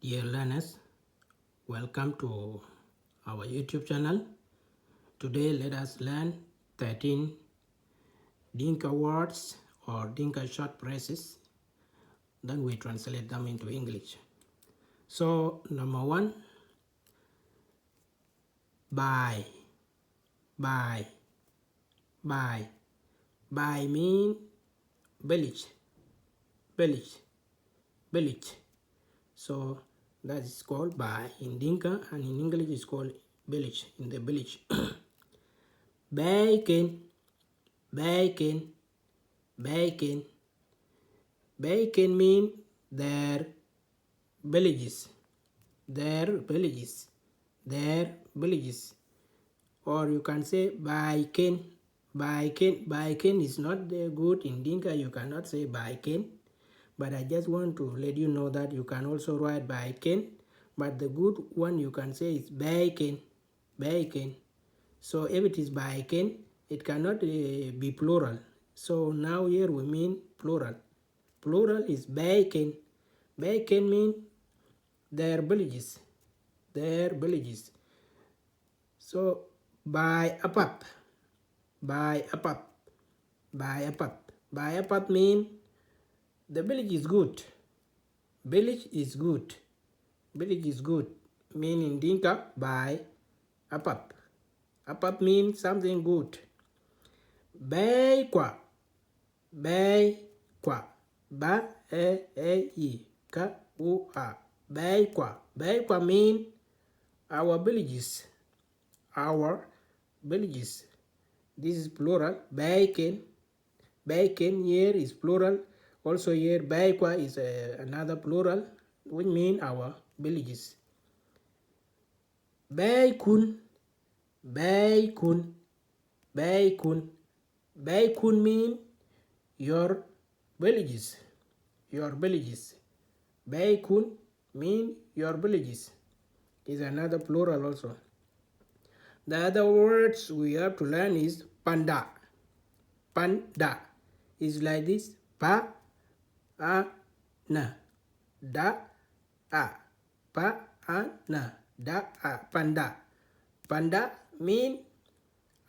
Dear learners, welcome to our YouTube channel. Today let us learn 13 Dinka words or Dinka short phrases. Then we translate them into English. So number one, Baai. Baai. Baai. Baai mean village. Village. Village. So that is called Baai in Dinka, and in English it's called village, in the village. Bacon. Bacon. Bacon. Bacon mean their villages. Their villages. Their villages. Or you can say Baiken. Baiken. Baiken is not good in Dinka. You cannot say Baiken. But I just want to let you know that you can also write Baiken. But the good one you can say is Bacon. Bacon. So if it is Baiken, it cannot be plural. So now here we mean plural. Plural is Bacon. Bacon mean their villages. Their villages. So buy a pup. Buy a pup. Buy a pup. Buy a pup mean the village is good. Village is good. Village is good. Mean in Dinka, buy a pup. A pup means something good. Beei kwa. Beei kwa. Ba e ka u a. Beei kwa. Beei kwa mean our villages. Our villages. This is plural. Bacon. Bacon here is plural. Also here Baikwa is another plural, which mean our villages. Baikun. Baikun. Baikun. Baikun mean your villages. Your villages. Baikun mean your villages. Is another plural also. The other words we have to learn is panda. Panda is like this. Pa a na da a. Pa a na da a. Panda. Panda mean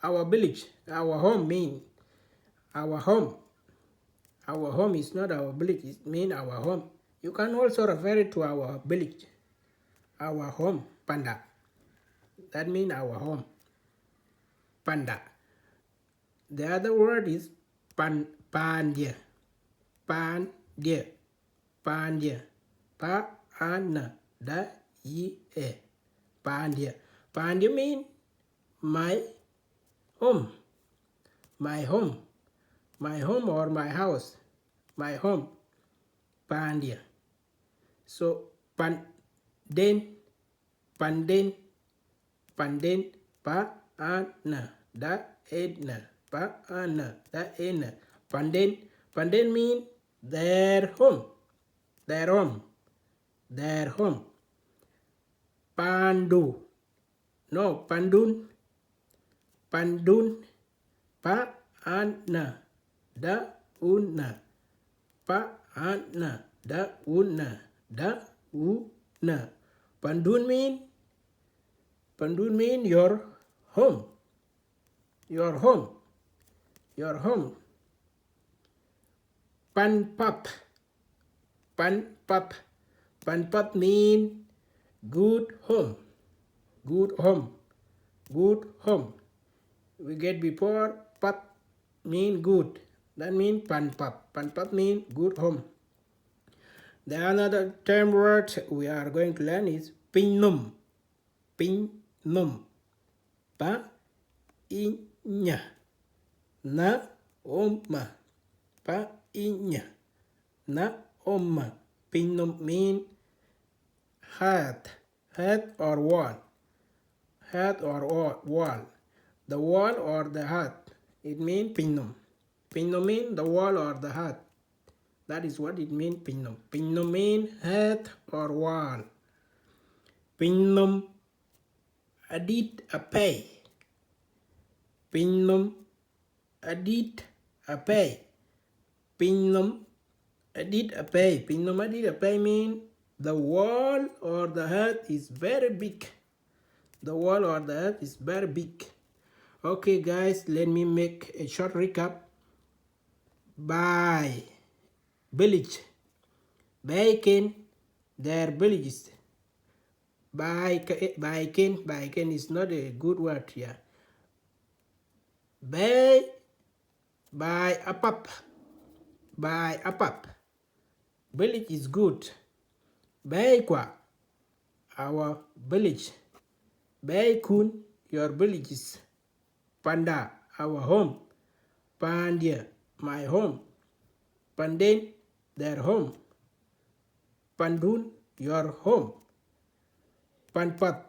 our village. Our home mean our home. Our home is not our village. It mean our home. You can also refer it to our village. Our home. Panda. That means our home. Panda. The other word is panda. Panda. Panda. Pa-an-da-i-e. Panda. Panda mean my home. My home. My home or my house. My home. Panda. So, panden. Panden. Panden. Pa-an-da-e-na. Pa-an-da-e-na. Panden. Panden mean their home. Their home. Their home. Pandu. No, pandun. Pandun. Pa-an-na. Da-un-na. Pa-an-na. Da-un-na. Da-u-na. Pandun mean your home. Your home. Your home. Pan-pap. Pan-pap. Pan-pap mean good home. Good home. Good home. We get before pap mean good. That means pan-pap. Pan-pap mean good home. The another term word we are going to learn is pinnum. Pinnum. Pa-inya. Na-oma. Pa-inya. Na-oma. Pinnum mean heart. Heart or wall. Heart or wall. The wall or the heart. It means pinnum. Pinnum mean the wall or the heart. That is what it means, pinnum. Pinnum mean heart or wall. Pinnum adit a pay. Pinnum adit a pay. Pinnum adit a pay. Pinnum adit a pay mean The world or the earth is very big. The world or the earth is very big. Okay guys, let me make a short recap. Baai Village. Bacon, their villages. Bacon is not a good word here. Baai Apap. Village is good. Baai Kwa, our village. Baai Kun, your villages. Panda, our home. Pandia, my home. Panden, their home. Pandun, your home. Panpat,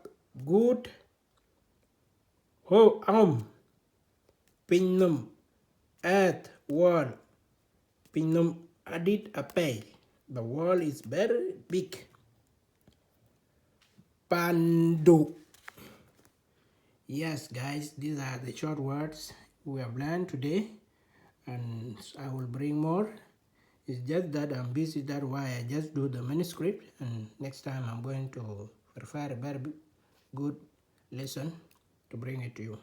good home. Pinnum, earth, world. Pinnum adit apay. The world is very big. Pandu. Yes guys, these are the short words we have learned today, and I will bring more. It's just that I'm busy, that's why I just do the manuscript, and next time I'm going to prepare a very good lesson to bring it to you.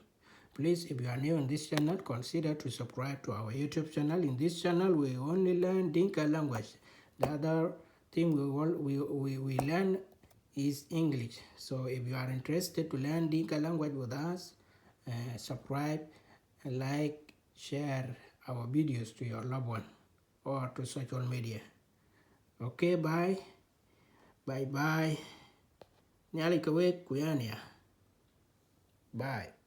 Please, if you are new on this channel, consider to subscribe to our YouTube channel. In this channel, we only learn Dinka language. The other thing we learn is English. So if you are interested to learn Dinka language with us, subscribe, like, share our videos to your loved one or to social media. Okay, bye. Bye. Nyali kawek kuyania. Bye.